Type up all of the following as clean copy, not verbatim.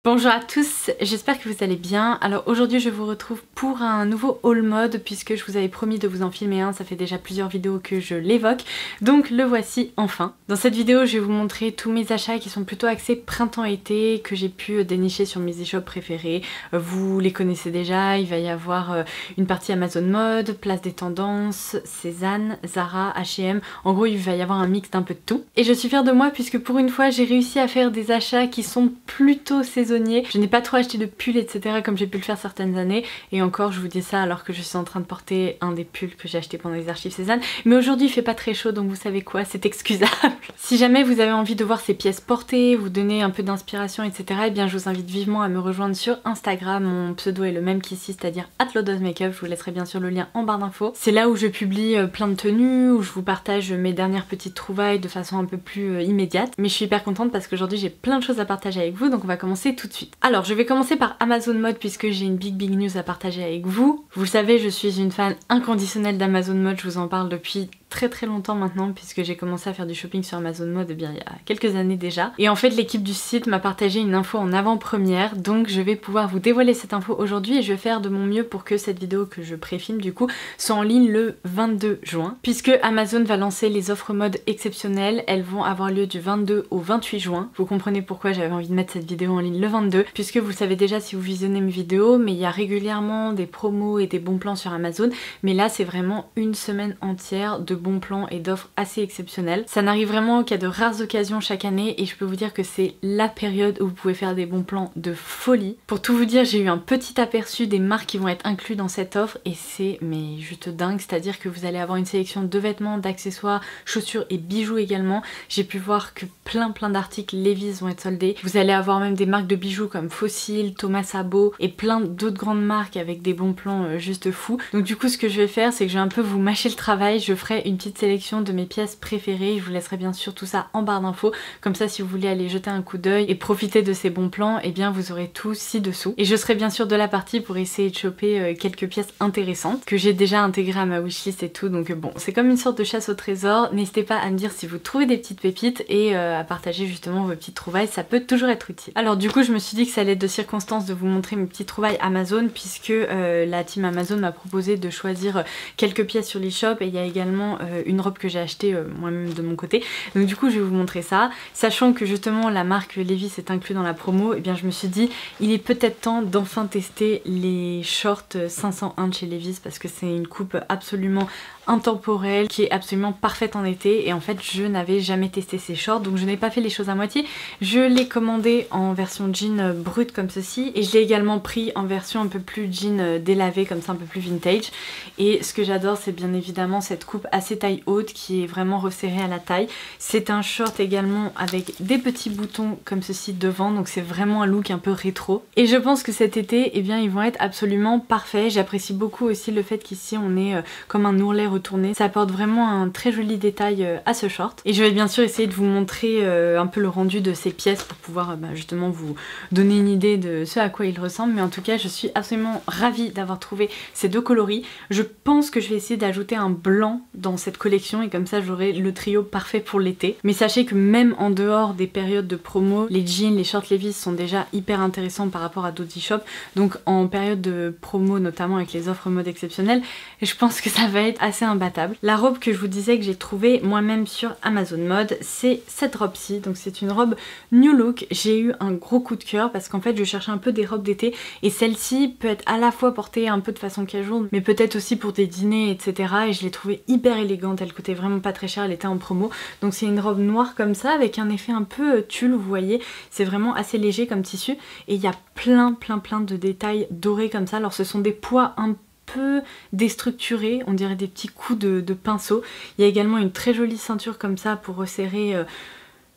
Bonjour à tous, j'espère que vous allez bien. Alors aujourd'hui je vous retrouve pour un nouveau haul mode puisque je vous avais promis de vous en filmer un, ça fait déjà plusieurs vidéos que je l'évoque. Donc le voici enfin. Dans cette vidéo je vais vous montrer tous mes achats qui sont plutôt axés printemps-été que j'ai pu dénicher sur mes e-shops préférés. Vous les connaissez déjà, il va y avoir une partie Amazon Mode, Place des Tendances, Cézanne, Zara, H&M. En gros il va y avoir un mix d'un peu de tout. Et je suis fière de moi puisque pour une fois j'ai réussi à faire des achats qui sont plutôt saisonniers. Je n'ai pas trop acheté de pulls etc comme j'ai pu le faire certaines années, et encore je vous dis ça alors que je suis en train de porter un des pulls que j'ai acheté pendant les archives Cézanne. Mais aujourd'hui il fait pas très chaud donc vous savez quoi, c'est excusable. Si jamais vous avez envie de voir ces pièces portées, vous donner un peu d'inspiration etc, et bien je vous invite vivement à me rejoindre sur Instagram. Mon pseudo est le même qu'ici, c'est-à-dire @lodosmakeup. Je vous laisserai bien sûr le lien en barre d'infos. C'est là où je publie plein de tenues, où je vous partage mes dernières petites trouvailles de façon un peu plus immédiate. Mais je suis hyper contente parce qu'aujourd'hui j'ai plein de choses à partager avec vous, donc on va commencer tout de suite. Alors je vais commencer par Amazon Mode puisque j'ai une big news à partager avec vous. Vous le savez, je suis une fan inconditionnelle d'Amazon Mode, je vous en parle depuis très longtemps maintenant puisque j'ai commencé à faire du shopping sur Amazon Mode bien il y a quelques années déjà. Et en fait l'équipe du site m'a partagé une info en avant-première, donc je vais pouvoir vous dévoiler cette info aujourd'hui et je vais faire de mon mieux pour que cette vidéo que je préfilme du coup soit en ligne le 22 juin. Puisque Amazon va lancer les offres mode exceptionnelles, elles vont avoir lieu du 22 au 28 juin. Vous comprenez pourquoi j'avais envie de mettre cette vidéo en ligne le 22, puisque vous le savez déjà si vous visionnez mes vidéos, mais il y a régulièrement des promos et des bons plans sur Amazon, mais là c'est vraiment une semaine entière de bons plans et d'offres assez exceptionnelles. Ça n'arrive vraiment qu'à de rares occasions chaque année et je peux vous dire que c'est la période où vous pouvez faire des bons plans de folie. Pour tout vous dire, j'ai eu un petit aperçu des marques qui vont être inclus dans cette offre et c'est mais juste dingue, c'est-à-dire que vous allez avoir une sélection de vêtements, d'accessoires, chaussures et bijoux également. J'ai pu voir que plein d'articles Levi's vont être soldés. Vous allez avoir même des marques de bijoux comme Fossil, Thomas Sabo et plein d'autres grandes marques avec des bons plans juste fous. Donc du coup ce que je vais faire c'est que je vais un peu vous mâcher le travail, je ferai une petite sélection de mes pièces préférées, je vous laisserai bien sûr tout ça en barre d'infos, comme ça si vous voulez aller jeter un coup d'œil et profiter de ces bons plans, et bien vous aurez tout ci-dessous. Et je serai bien sûr de la partie pour essayer de choper quelques pièces intéressantes que j'ai déjà intégrées à ma wishlist et tout, donc bon c'est comme une sorte de chasse au trésor. N'hésitez pas à me dire si vous trouvez des petites pépites et à partager justement vos petites trouvailles, ça peut toujours être utile. Alors du coup je me suis dit que ça allait être de circonstance de vous montrer mes petites trouvailles Amazon puisque la team Amazon m'a proposé de choisir quelques pièces sur l'e-shop et il y a également une robe que j'ai achetée moi-même de mon côté. Donc du coup je vais vous montrer ça. Sachant que justement la marque Levi's est inclue dans la promo, et bien je me suis dit il est peut-être temps d'enfin tester les shorts 501 de chez Levi's parce que c'est une coupe absolument intemporelle qui est absolument parfaite en été et en fait je n'avais jamais testé ces shorts donc je n'ai pas fait les choses à moitié. Je l'ai commandé en version jean brute comme ceci et je l'ai également pris en version un peu plus jean délavé comme ça, un peu plus vintage. Et ce que j'adore c'est bien évidemment cette coupe assez taille haute qui est vraiment resserrée à la taille. C'est un short également avec des petits boutons comme ceci devant, donc c'est vraiment un look un peu rétro et je pense que cet été eh bien ils vont être absolument parfaits. J'apprécie beaucoup aussi le fait qu'ici on est comme un ourlet retourné, ça apporte vraiment un très joli détail à ce short et je vais bien sûr essayer de vous montrer un peu le rendu de ces pièces pour pouvoir justement vous donner une idée de ce à quoi il ressemble. Mais en tout cas je suis absolument ravie d'avoir trouvé ces deux coloris. Je pense que je vais essayer d'ajouter un blanc dans cette collection et comme ça j'aurai le trio parfait pour l'été. Mais sachez que même en dehors des périodes de promo, les jeans, les shorts Levi's sont déjà hyper intéressants par rapport à d'autres e-shops. Donc en période de promo notamment avec les offres mode exceptionnelles, je pense que ça va être assez imbattable. La robe que je vous disais que j'ai trouvée moi-même sur Amazon Mode, c'est cette robe-ci. Donc c'est une robe New Look. J'ai eu un gros coup de cœur parce qu'en fait je cherchais un peu des robes d'été et celle-ci peut être à la fois portée un peu de façon casual mais peut-être aussi pour des dîners etc. Et je l'ai trouvée hyper élégante, elle coûtait vraiment pas très cher, elle était en promo. Donc c'est une robe noire comme ça avec un effet un peu tulle, vous voyez, c'est vraiment assez léger comme tissu et il y a plein de détails dorés comme ça. Alors ce sont des pois un peu déstructurés, on dirait des petits coups de pinceau. Il y a également une très jolie ceinture comme ça pour resserrer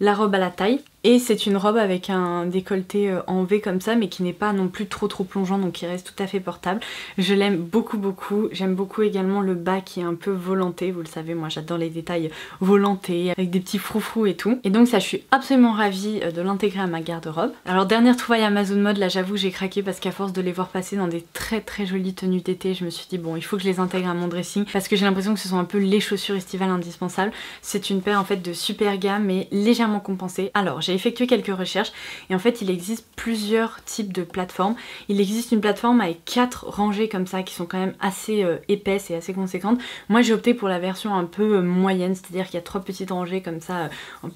la robe à la taille. Et c'est une robe avec un décolleté en V comme ça, mais qui n'est pas non plus trop plongeant, donc qui reste tout à fait portable. Je l'aime beaucoup. J'aime beaucoup également le bas qui est un peu volanté. Vous le savez, moi j'adore les détails volantés avec des petits froufrous et tout. Et donc ça, je suis absolument ravie de l'intégrer à ma garde-robe. Alors dernière trouvaille Amazon Mode, là j'avoue j'ai craqué parce qu'à force de les voir passer dans des très jolies tenues d'été, je me suis dit bon, il faut que je les intègre à mon dressing parce que j'ai l'impression que ce sont un peu les chaussures estivales indispensables. C'est une paire en fait de super gamme mais légèrement compensée. Alors j'ai effectué quelques recherches et en fait il existe plusieurs types de plateformes. Il existe une plateforme avec 4 rangées comme ça qui sont quand même assez épaisses et assez conséquentes. Moi j'ai opté pour la version un peu moyenne, c'est-à-dire qu'il y a 3 petites rangées comme ça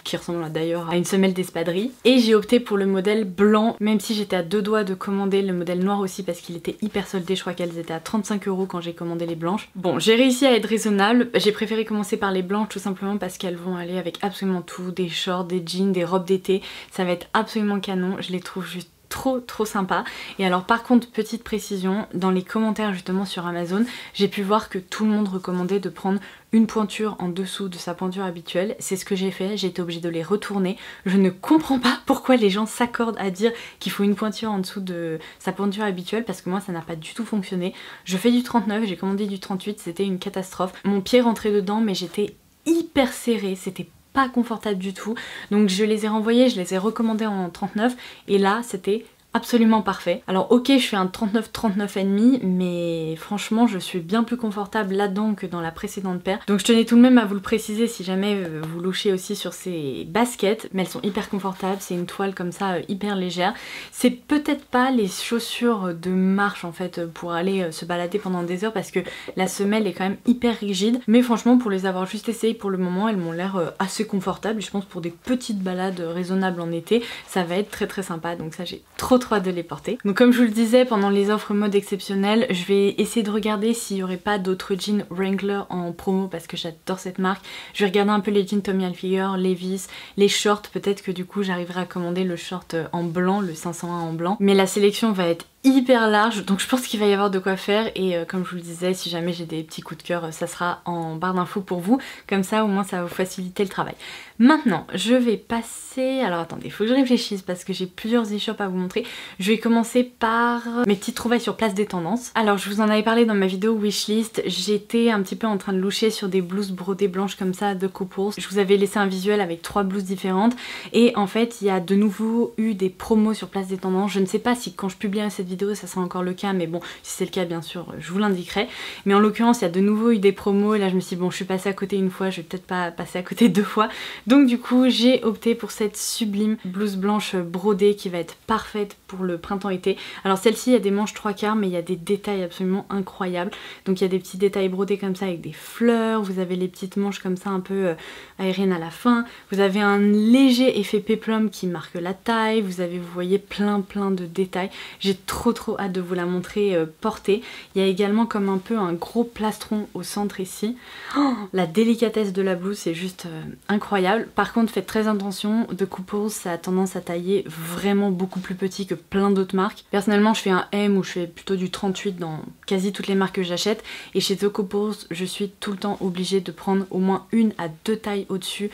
qui ressemblent d'ailleurs à une semelle d'espadrille. Et j'ai opté pour le modèle blanc, même si j'étais à 2 doigts de commander le modèle noir aussi parce qu'il était hyper soldé. Je crois qu'elles étaient à 35 € quand j'ai commandé les blanches. Bon, j'ai réussi à être raisonnable. J'ai préféré commencer par les blanches tout simplement parce qu'elles vont aller avec absolument tout, des shorts, des jeans, des robes d'été. Ça va être absolument canon. Je les trouve juste trop sympa. Et alors par contre, petite précision, dans les commentaires justement sur Amazon, j'ai pu voir que tout le monde recommandait de prendre une pointure en dessous de sa pointure habituelle. C'est ce que j'ai fait, j'ai été obligée de les retourner. Je ne comprends pas pourquoi les gens s'accordent à dire qu'il faut une pointure en dessous de sa pointure habituelle, parce que moi ça n'a pas du tout fonctionné. Je fais du 39, j'ai commandé du 38, c'était une catastrophe. Mon pied rentrait dedans mais j'étais hyper serrée, c'était pas confortable du tout, donc je les ai renvoyés, je les ai recommandés en 39 et là c'était absolument parfait. Alors ok, je fais un 39,5, mais franchement je suis bien plus confortable là-dedans que dans la précédente paire. Donc je tenais tout de même à vous le préciser si jamais vous louchez aussi sur ces baskets, mais elles sont hyper confortables, c'est une toile comme ça hyper légère. C'est peut-être pas les chaussures de marche en fait pour aller se balader pendant des heures parce que la semelle est quand même hyper rigide, mais franchement pour les avoir juste essayées pour le moment, elles m'ont l'air assez confortables. Je pense pour des petites balades raisonnables en été, ça va être très sympa, donc ça j'ai trop hâte de les porter. Donc comme je vous le disais, pendant les offres mode exceptionnelles, je vais essayer de regarder s'il n'y aurait pas d'autres jeans Wrangler en promo parce que j'adore cette marque. Je vais regarder un peu les jeans Tommy Hilfiger, Levi's, les shorts, peut-être que du coup j'arriverai à commander le short en blanc, le 501 en blanc. Mais la sélection va être hyper large, donc je pense qu'il va y avoir de quoi faire et comme je vous le disais, si jamais j'ai des petits coups de cœur, ça sera en barre d'infos pour vous, comme ça au moins ça va vous faciliter le travail. Maintenant, je vais passer... Alors attendez, il faut que je réfléchisse parce que j'ai plusieurs e-shops à vous montrer. Je vais commencer par mes petites trouvailles sur Place des Tendances. Alors je vous en avais parlé dans ma vidéo wishlist, j'étais un petit peu en train de loucher sur des blouses brodées blanches comme ça de couples. Je vous avais laissé un visuel avec 3 blouses différentes et en fait il y a de nouveau eu des promos sur Place des Tendances. Je ne sais pas si quand je publierai cette vidéo ça sera encore le cas, mais bon si c'est le cas bien sûr je vous l'indiquerai. Mais en l'occurrence il y a de nouveau eu des promos et là je me suis dit bon je suis passée à côté une fois, je vais peut-être pas passer à côté 2 fois. Donc du coup j'ai opté pour cette sublime blouse blanche brodée qui va être parfaite pour le printemps-été. Alors celle-ci il y a des manches 3/4 mais il y a des détails absolument incroyables. Donc il y a des petits détails brodés comme ça avec des fleurs, vous avez les petites manches comme ça un peu aériennes à la fin, vous avez un léger effet péplum qui marque la taille, vous voyez plein de détails. J'ai trop hâte de vous la montrer portée. Il y a également comme un peu un gros plastron au centre ici. Oh, la délicatesse de la blouse c'est juste incroyable. Par contre faites très attention, de couples ça a tendance à tailler vraiment beaucoup plus petit que plein d'autres marques. Personnellement je fais un M ou je fais plutôt du 38 dans quasi toutes les marques que j'achète et chez The Couples je suis tout le temps obligée de prendre au moins 1 à 2 tailles au-dessus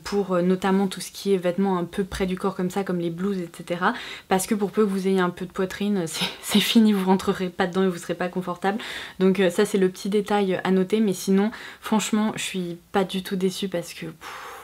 pour notamment tout ce qui est vêtements un peu près du corps comme ça, comme les blouses etc. Parce que pour peu que vous ayez un peu de poitrine c'est fini, vous rentrerez pas dedans et vous serez pas confortable. Donc ça c'est le petit détail à noter, mais sinon franchement je suis pas du tout déçue parce que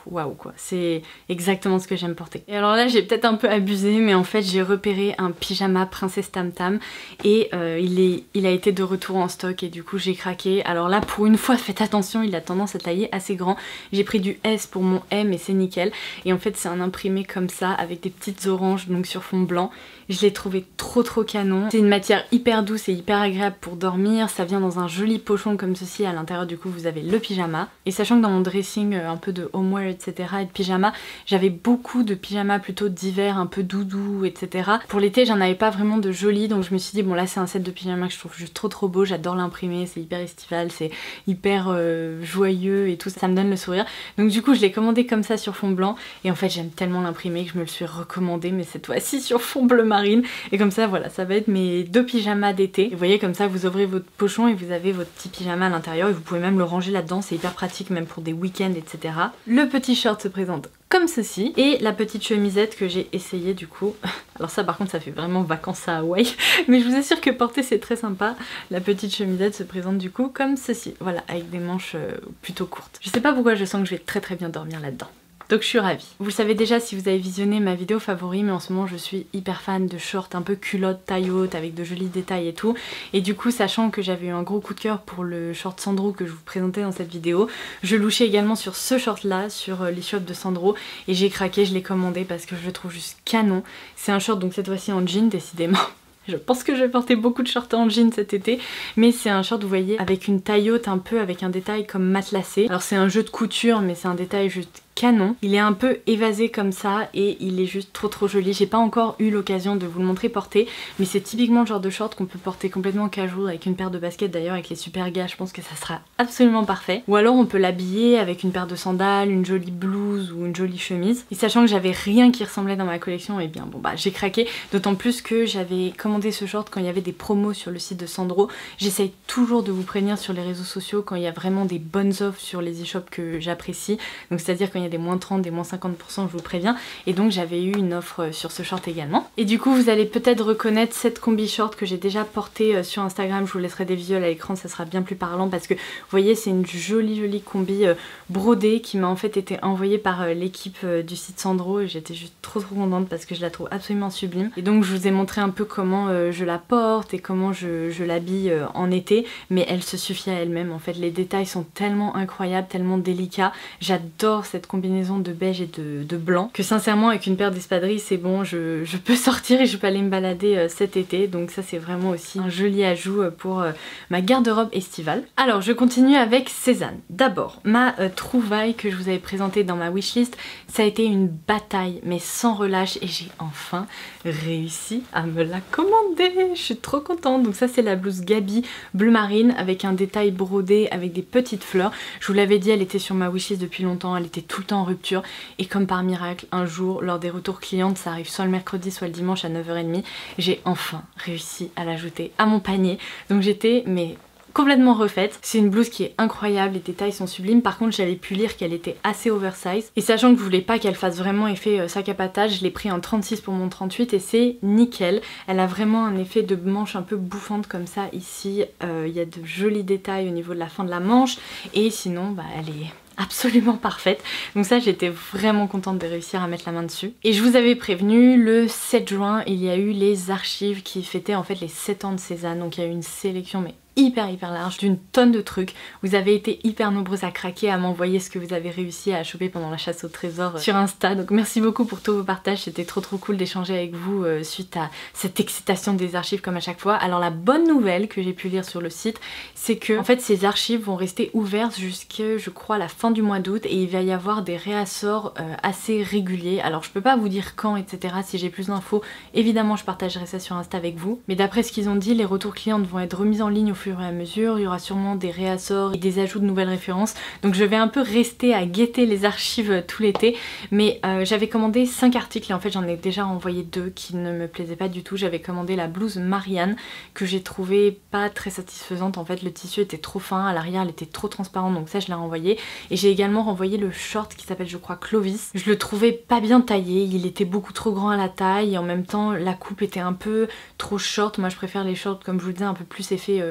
waouh quoi, c'est exactement ce que j'aime porter. Et alors là j'ai peut-être un peu abusé mais en fait j'ai repéré un pyjama Princesse Tam Tam et il a été de retour en stock et du coup j'ai craqué. Alors là pour une fois faites attention, il a tendance à tailler assez grand. J'ai pris du S pour mon M et c'est nickel. Et en fait c'est un imprimé comme ça avec des petites oranges donc sur fond blanc. Je l'ai trouvé trop canon. C'est une matière hyper douce et hyper agréable pour dormir. Ça vient dans un joli pochon comme ceci. À l'intérieur du coup vous avez le pyjama. Et sachant que dans mon dressing un peu de homeware etc et de pyjama, j'avais beaucoup de pyjamas plutôt d'hiver un peu doudou etc. Pour l'été j'en avais pas vraiment de jolis, donc je me suis dit bon là c'est un set de pyjama que je trouve juste trop beau. J'adore l'imprimer, c'est hyper estival, c'est hyper joyeux et tout, ça me donne le sourire. Donc du coup je l'ai commandé comme ça sur fond blanc et en fait j'aime tellement l'imprimer que je me le suis recommandé mais cette fois-ci sur fond bleu marine. Et comme ça voilà, ça va être mes 2 pyjamas d'été. Et vous voyez comme ça vous ouvrez votre pochon et vous avez votre petit pyjama à l'intérieur et vous pouvez même le ranger là-dedans, c'est hyper pratique même pour des week-ends etc. Le petit short se présente comme ceci et la petite chemisette que j'ai essayé du coup. Alors ça par contre ça fait vraiment vacances à Hawaï mais je vous assure que porter c'est très sympa. La petite chemisette se présente du coup comme ceci, voilà, avec des manches plutôt courtes. Je sais pas pourquoi je sens que je vais très bien dormir là-dedans. Donc je suis ravie. Vous le savez déjà si vous avez visionné ma vidéo favori, mais en ce moment je suis hyper fan de shorts un peu culottes taille haute avec de jolis détails et tout. Et du coup, sachant que j'avais eu un gros coup de cœur pour le short Sandro que je vous présentais dans cette vidéo, je louchais également sur ce short là, sur l'e-shop de Sandro, et j'ai craqué, je l'ai commandé parce que je le trouve juste canon. C'est un short donc cette fois-ci en jean décidément. Je pense que je vais porter beaucoup de shorts en jean cet été, mais c'est un short, vous voyez, avec une taille haute un peu, avec un détail comme matelassé. Alors c'est un jeu de couture, mais c'est un détail juste canon. Il est un peu évasé comme ça et il est juste trop joli. J'ai pas encore eu l'occasion de vous le montrer porté, mais c'est typiquement le genre de short qu'on peut porter complètement casual avec une paire de baskets, d'ailleurs avec les super gars, je pense que ça sera absolument parfait. Ou alors on peut l'habiller avec une paire de sandales, une jolie blouse ou une jolie chemise. Et sachant que j'avais rien qui ressemblait dans ma collection, et bien bon bah j'ai craqué, d'autant plus que j'avais commandé ce short quand il y avait des promos sur le site de Sandro. J'essaye toujours de vous prévenir sur les réseaux sociaux quand il y a vraiment des bonnes offres sur les e-shops que j'apprécie, donc c'est à dire quand il y a des moins 30, des moins 50%, je vous préviens, et donc j'avais eu une offre sur ce short également. Et du coup vous allez peut-être reconnaître cette combi short que j'ai déjà portée sur Instagram, je vous laisserai des visuels à l'écran, ça sera bien plus parlant parce que vous voyez c'est une jolie combi brodée qui m'a en fait été envoyée par l'équipe du site Sandro, et j'étais juste trop contente parce que je la trouve absolument sublime. Et donc je vous ai montré un peu comment je la porte et comment je l'habille en été, mais elle se suffit à elle-même en fait, les détails sont tellement incroyables, tellement délicats, j'adore cette combinaison de beige et de blanc que sincèrement avec une paire d'espadrilles c'est bon, je peux sortir et je peux aller me balader cet été, donc ça c'est vraiment aussi un joli ajout pour ma garde-robe estivale. Alors je continue avec Sézane. D'abord ma trouvaille que je vous avais présentée dans ma wishlist, ça a été une bataille mais sans relâche et j'ai enfin réussi à me la commander, je suis trop contente. Donc ça c'est la blouse Gabi bleu marine avec un détail brodé avec des petites fleurs. Je vous l'avais dit, elle était sur ma wishlist depuis longtemps, elle était tout le temps en rupture et comme par miracle un jour lors des retours clientes, ça arrive soit le mercredi soit le dimanche à 9h30, j'ai enfin réussi à l'ajouter à mon panier. Donc j'étais mais complètement refaite. C'est une blouse qui est incroyable, les détails sont sublimes. Par contre j'avais pu lire qu'elle était assez oversize et sachant que je voulais pas qu'elle fasse vraiment effet sac à patate, je l'ai pris en 36 pour mon 38 et c'est nickel. Elle a vraiment un effet de manche un peu bouffante comme ça ici. Il y a de jolis détails au niveau de la fin de la manche et sinon bah elle est absolument parfaite, donc ça j'étais vraiment contente de réussir à mettre la main dessus. Et je vous avais prévenu, le 7 juin il y a eu les archives qui fêtaient en fait les 7 ans de Sézane, donc il y a eu une sélection mais hyper large d'une tonne de trucs. Vous avez été hyper nombreuses à craquer, à m'envoyer ce que vous avez réussi à choper pendant la chasse au trésor sur Insta, donc merci beaucoup pour tous vos partages, c'était trop cool d'échanger avec vous suite à cette excitation des archives comme à chaque fois. Alors la bonne nouvelle que j'ai pu lire sur le site, c'est que en fait ces archives vont rester ouvertes jusqu'à je crois la fin du mois d'août et il va y avoir des réassorts assez réguliers. Alors je peux pas vous dire quand etc, si j'ai plus d'infos évidemment je partagerai ça sur Insta avec vous, mais d'après ce qu'ils ont dit les retours clients vont être remis en ligne au fur et à mesure, il y aura sûrement des réassorts et des ajouts de nouvelles références, donc je vais un peu rester à guetter les archives tout l'été, mais j'avais commandé 5 articles et en fait j'en ai déjà envoyé 2 qui ne me plaisaient pas du tout. J'avais commandé la blouse Marianne que j'ai trouvé pas très satisfaisante, en fait le tissu était trop fin, à l'arrière elle était trop transparente, donc ça je l'ai renvoyé. Et j'ai également renvoyé le short qui s'appelle je crois Clovis, je le trouvais pas bien taillé, il était beaucoup trop grand à la taille et en même temps la coupe était un peu trop short. Moi je préfère les shorts comme je vous le disais un peu plus effet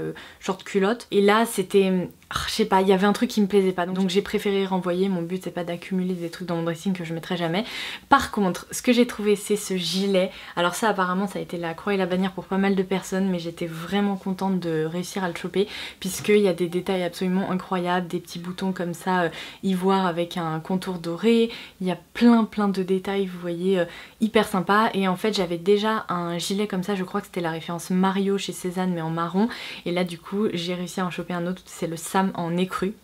short culotte, et là c'était je sais pas, il y avait un truc qui me plaisait pas, donc j'ai préféré renvoyer. Mon but c'est pas d'accumuler des trucs dans mon dressing que je mettrai jamais. Par contre ce que j'ai trouvé c'est ce gilet. Alors ça apparemment ça a été la croix et la bannière pour pas mal de personnes, mais j'étais vraiment contente de réussir à le choper puisqu'il y a des détails absolument incroyables, des petits boutons comme ça ivoire avec un contour doré, il y a plein de détails vous voyez hyper sympa. Et en fait j'avais déjà un gilet comme ça, je crois que c'était la référence Mario chez Sézane mais en marron, et là du coup j'ai réussi à en choper un autre, c'est le Sam en écru.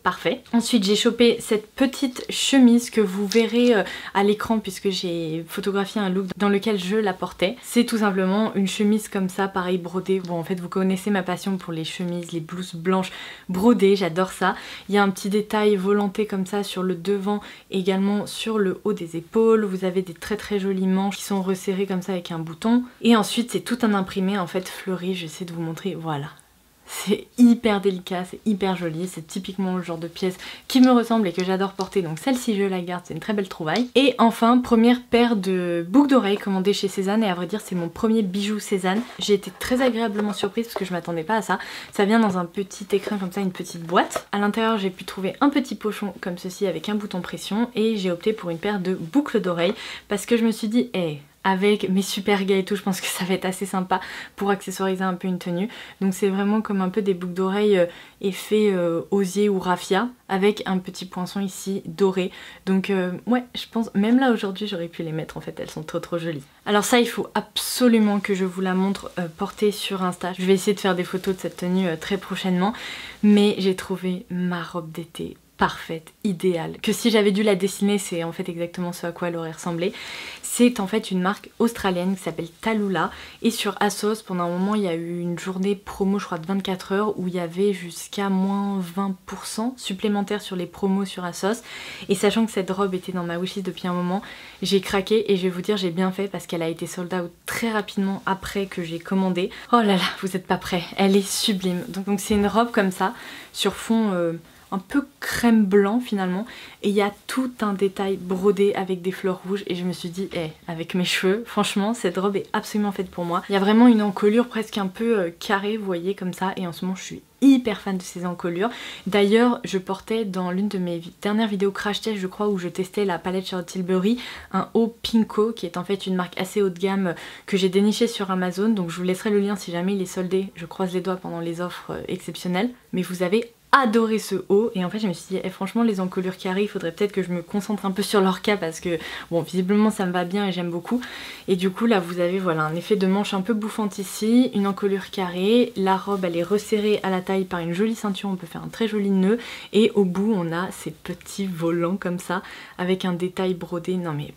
Parfait. Ensuite j'ai chopé cette petite chemise que vous verrez à l'écran puisque j'ai photographié un look dans lequel je la portais. C'est tout simplement une chemise comme ça, pareil brodée. Bon en fait vous connaissez ma passion pour les chemises, les blouses blanches brodées, j'adore ça. Il y a un petit détail volanté comme ça sur le devant, également sur le haut des épaules. Vous avez des très jolies manches qui sont resserrées comme ça avec un bouton. Et ensuite c'est tout un imprimé en fait fleuri, j'essaie de vous montrer, voilà. C'est hyper délicat, c'est hyper joli, c'est typiquement le genre de pièce qui me ressemble et que j'adore porter, donc celle-ci je la garde, c'est une très belle trouvaille. Et enfin, première paire de boucles d'oreilles commandées chez Cézanne, et à vrai dire c'est mon premier bijou Cézanne. J'ai été très agréablement surprise parce que je m'attendais pas à ça. Ça vient dans un petit écrin comme ça, une petite boîte. À l'intérieur j'ai pu trouver un petit pochon comme ceci avec un bouton pression, et j'ai opté pour une paire de boucles d'oreilles parce que je me suis dit, hey, avec mes super gars et tout, je pense que ça va être assez sympa pour accessoiriser un peu une tenue. Donc c'est vraiment comme un peu des boucles d'oreilles effet osier ou raffia, avec un petit poinçon ici doré. Donc ouais, je pense, même là aujourd'hui j'aurais pu les mettre en fait, elles sont trop jolies. Alors ça, il faut absolument que je vous la montre portée sur Insta. Je vais essayer de faire des photos de cette tenue très prochainement, mais j'ai trouvé ma robe d'été parfaite, idéale, que si j'avais dû la dessiner, c'est en fait exactement ce à quoi elle aurait ressemblé. C'est en fait une marque australienne qui s'appelle Tallulah, et sur ASOS pendant un moment il y a eu une journée promo, je crois de 24 heures, où il y avait jusqu'à moins 20% supplémentaire sur les promos sur ASOS, et sachant que cette robe était dans ma wishlist depuis un moment, j'ai craqué, et je vais vous dire j'ai bien fait parce qu'elle a été sold out très rapidement après que j'ai commandé. Oh là là, vous êtes pas prêts, elle est sublime. Donc c'est une robe comme ça sur fond un peu crème blanc finalement, et il y a tout un détail brodé avec des fleurs rouges, et je me suis dit, hey, avec mes cheveux, franchement cette robe est absolument faite pour moi. Il y a vraiment une encolure presque un peu carrée, vous voyez, comme ça, et en ce moment je suis hyper fan de ces encolures. D'ailleurs je portais dans l'une de mes dernières vidéos crash test, je crois, où je testais la palette Charlotte Tilbury, un haut Pinko, qui est en fait une marque assez haut de gamme que j'ai déniché sur Amazon, donc je vous laisserai le lien si jamais il est soldé, je croise les doigts pendant les offres exceptionnelles. Mais vous avez adoré ce haut, et en fait je me suis dit, franchement les encolures carrées, il faudrait peut-être que je me concentre un peu sur leur cas, parce que bon, visiblement ça me va bien et j'aime beaucoup. Et du coup là vous avez voilà un effet de manche un peu bouffante ici, une encolure carrée, la robe elle est resserrée à la taille par une jolie ceinture, on peut faire un très joli nœud, et au bout on a ces petits volants comme ça avec un détail brodé. Non mais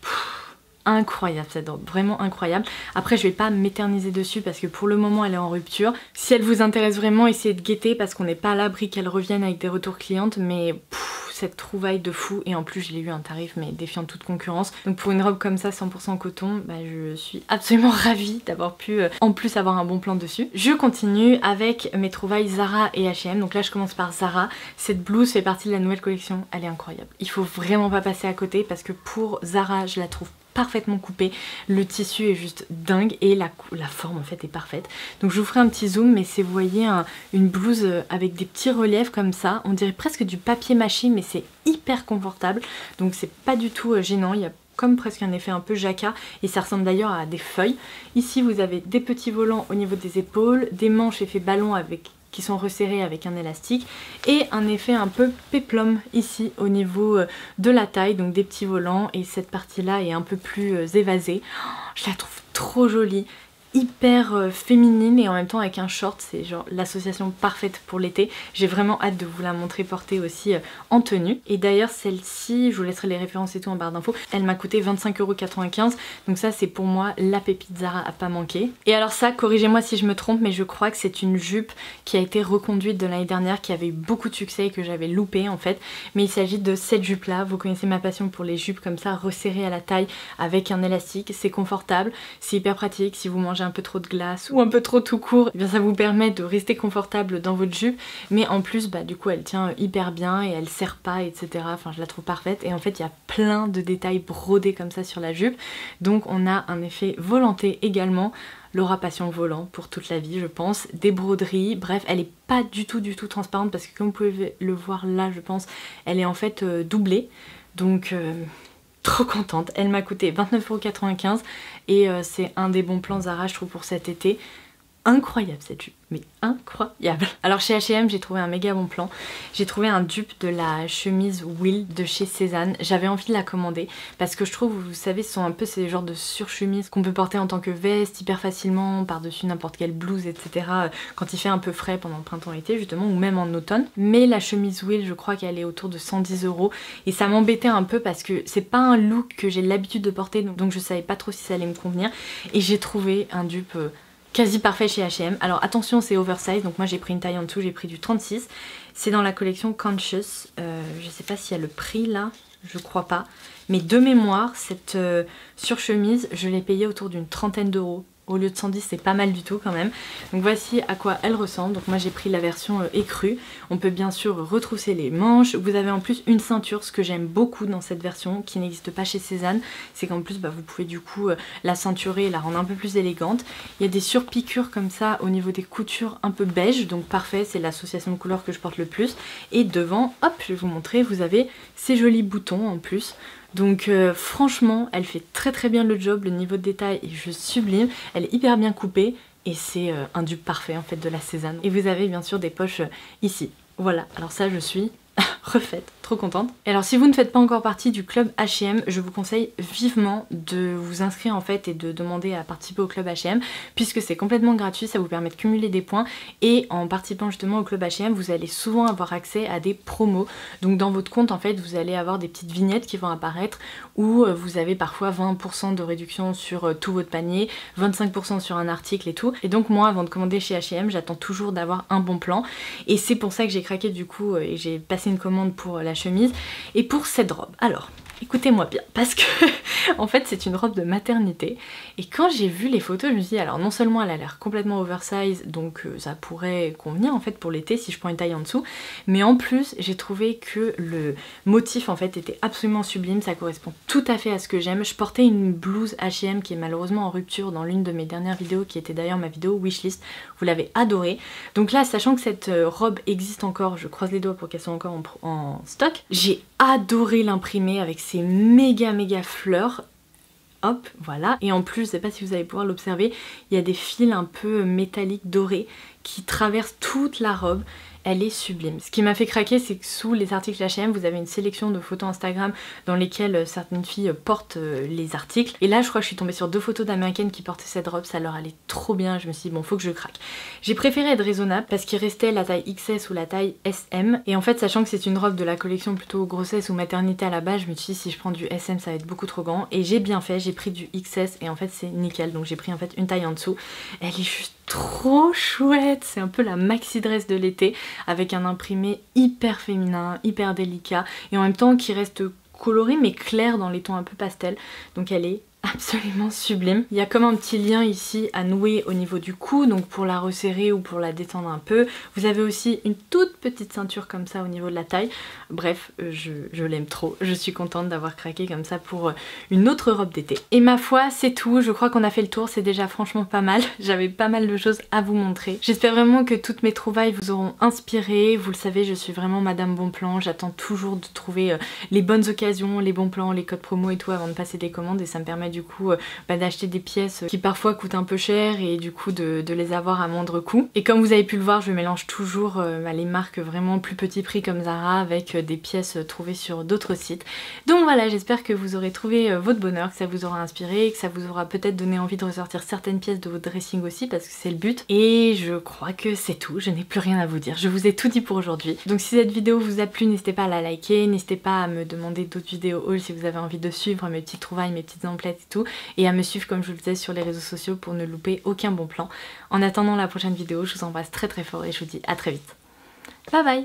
incroyable cette robe, vraiment incroyable. Après je vais pas m'éterniser dessus parce que pour le moment elle est en rupture. Si elle vous intéresse vraiment, essayez de guetter parce qu'on n'est pas à l'abri qu'elle revienne avec des retours clientes, mais cette trouvaille de fou, et en plus je l'ai eu à un tarif mais défiant toute concurrence. Donc pour une robe comme ça 100% coton, bah, je suis absolument ravie d'avoir pu en plus avoir un bon plan dessus. Je continue avec mes trouvailles Zara et H&M. Donc là je commence par Zara. Cette blouse fait partie de la nouvelle collection, elle est incroyable. Il faut vraiment pas passer à côté parce que pour Zara je la trouve parfaitement coupée, le tissu est juste dingue, et la forme en fait est parfaite. Donc je vous ferai un petit zoom, mais c'est, vous voyez, une blouse avec des petits reliefs comme ça, on dirait presque du papier mâché, mais c'est hyper confortable, donc c'est pas du tout gênant. Il y a comme presque un effet un peu jacquard, et ça ressemble d'ailleurs à des feuilles. Ici vous avez des petits volants au niveau des épaules, des manches effet ballon qui sont resserrés avec un élastique, et un effet un peu péplum ici au niveau de la taille, donc des petits volants, et cette partie là est un peu plus évasée. Je la trouve trop jolie, hyper féminine, et en même temps avec un short, c'est genre l'association parfaite pour l'été. J'ai vraiment hâte de vous la montrer portée aussi en tenue. Et d'ailleurs celle-ci, je vous laisserai les références et tout en barre d'infos, elle m'a coûté 25,95 €, donc ça c'est pour moi la pépite Zara à pas manquer. Et alors ça, corrigez-moi si je me trompe, mais je crois que c'est une jupe qui a été reconduite de l'année dernière, qui avait eu beaucoup de succès et que j'avais loupé en fait, mais il s'agit de cette jupe là. Vous connaissez ma passion pour les jupes comme ça resserrées à la taille avec un élastique, c'est confortable, c'est hyper pratique si vous mangez un peu trop de glace ou un peu trop tout court, et bien ça vous permet de rester confortable dans votre jupe, mais en plus bah du coup elle tient hyper bien et elle serre pas, etc. Enfin je la trouve parfaite, et en fait il y a plein de détails brodés comme ça sur la jupe, donc on a un effet volanté également. Laura Passion volant pour toute la vie je pense, des broderies, bref elle est pas du tout transparente parce que comme vous pouvez le voir là je pense, elle est en fait doublée, donc trop contente. Elle m'a coûté 29,95 € et c'est un des bons plans Zara je trouve pour cet été. Incroyable cette jupe, mais incroyable. Alors chez H&M j'ai trouvé un méga bon plan. J'ai trouvé un dupe de la chemise Will de chez Cézanne. J'avais envie de la commander parce que je trouve, vous savez, ce sont un peu ces genres de surchemises qu'on peut porter en tant que veste hyper facilement par-dessus n'importe quelle blouse, etc. quand il fait un peu frais pendant le printemps-été justement, ou même en automne. Mais la chemise Will, je crois qu'elle est autour de 110 € et ça m'embêtait un peu parce que c'est pas un look que j'ai l'habitude de porter, donc je savais pas trop si ça allait me convenir, et j'ai trouvé un dupe quasi parfait chez H&M. Alors attention, c'est oversize, donc moi j'ai pris une taille en dessous, j'ai pris du 36. C'est dans la collection Conscious. Je sais pas s'il y a le prix là, je crois pas. Mais de mémoire, cette surchemise, je l'ai payée autour d'une trentaine d'euros. au lieu de 110 c'est pas mal du tout quand même. Donc voici à quoi elle ressemble. Donc moi j'ai pris la version écrue. On peut bien sûr retrousser les manches. Vous avez en plus une ceinture, ce que j'aime beaucoup dans cette version qui n'existe pas chez Sézanne, c'est qu'en plus vous pouvez du coup la ceinturer et la rendre un peu plus élégante. Il y a des surpiqûres comme ça au niveau des coutures un peu beige, donc parfait, c'est l'association de couleurs que je porte le plus. Et devant, hop, je vais vous montrer, vous avez ces jolis boutons en plus. Donc franchement elle fait très bien le job, le niveau de détail est juste sublime, elle est hyper bien coupée et c'est un dupe parfait en fait de la Sézanne. Et vous avez bien sûr des poches ici. Voilà, alors ça je suis refaite, trop contente. Et alors si vous ne faites pas encore partie du club H&M, je vous conseille vivement de vous inscrire en fait et de demander à participer au club H&M puisque c'est complètement gratuit, ça vous permet de cumuler des points et en participant justement au club H&M vous allez souvent avoir accès à des promos. Donc dans votre compte en fait vous allez avoir des petites vignettes qui vont apparaître où vous avez parfois 20% de réduction sur tout votre panier, 25% sur un article et tout. Et donc moi avant de commander chez H&M j'attends toujours d'avoir un bon plan et c'est pour ça que j'ai craqué du coup et j'ai passé une commande pour la chemise et pour cette robe. Alors écoutez-moi bien parce que en fait c'est une robe de maternité et quand j'ai vu les photos je me suis dit alors non seulement elle a l'air complètement oversize donc ça pourrait convenir en fait pour l'été si je prends une taille en dessous, mais en plus j'ai trouvé que le motif en fait était absolument sublime, ça correspond tout à fait à ce que j'aime. Je portais une blouse H&M qui est malheureusement en rupture dans l'une de mes dernières vidéos qui était d'ailleurs ma vidéo wishlist, vous l'avez adorée. Donc là sachant que cette robe existe encore, je croise les doigts pour qu'elle soit encore en stock, j'ai adoré l'imprimer avec ces méga fleurs. Hop, voilà. Et en plus, je sais pas si vous allez pouvoir l'observer, il y a des fils un peu métalliques dorés qui traversent toute la robe. Elle est sublime. Ce qui m'a fait craquer, c'est que sous les articles H&M, vous avez une sélection de photos Instagram dans lesquelles certaines filles portent les articles. Et là, je crois que je suis tombée sur 2 photos d'américaines qui portaient cette robe, ça leur allait trop bien. Je me suis dit, bon, faut que je craque. J'ai préféré être raisonnable parce qu'il restait la taille XS ou la taille SM. Et en fait, sachant que c'est une robe de la collection plutôt grossesse ou maternité à la base, je me suis dit, si je prends du SM, ça va être beaucoup trop grand. Et j'ai bien fait, j'ai pris du XS et en fait, c'est nickel. Donc j'ai pris en fait une taille en dessous. Elle est juste trop chouette, c'est un peu la maxi dress de l'été avec un imprimé hyper féminin, hyper délicat et en même temps qui reste coloré mais clair dans les tons un peu pastel, donc elle est absolument sublime. Il y a comme un petit lien ici à nouer au niveau du cou, donc pour la resserrer ou pour la détendre un peu. Vous avez aussi une toute petite ceinture comme ça au niveau de la taille. Bref, je l'aime trop. Je suis contente d'avoir craqué comme ça pour une autre robe d'été. Et ma foi, c'est tout. Je crois qu'on a fait le tour. C'est déjà franchement pas mal. J'avais pas mal de choses à vous montrer. J'espère vraiment que toutes mes trouvailles vous auront inspiré. Vous le savez, je suis vraiment Madame Bon Plan. J'attends toujours de trouver les bonnes occasions, les bons plans, les codes promo et tout avant de passer des commandes et ça me permet du coup d'acheter des pièces qui parfois coûtent un peu cher et du coup de les avoir à moindre coût. Et comme vous avez pu le voir, je mélange toujours les marques vraiment plus petit prix comme Zara avec des pièces trouvées sur d'autres sites. Donc voilà, j'espère que vous aurez trouvé votre bonheur, que ça vous aura inspiré, que ça vous aura peut-être donné envie de ressortir certaines pièces de votre dressing aussi parce que c'est le but. Et je crois que c'est tout, je n'ai plus rien à vous dire. Je vous ai tout dit pour aujourd'hui. Donc si cette vidéo vous a plu, n'hésitez pas à la liker, n'hésitez pas à me demander d'autres vidéos haul si vous avez envie de suivre mes petites trouvailles, mes petites emplettes et tout. Et à me suivre comme je vous le disais sur les réseaux sociaux pour ne louper aucun bon plan. En attendant la prochaine vidéo, je vous embrasse très fort et je vous dis à très vite. Bye bye!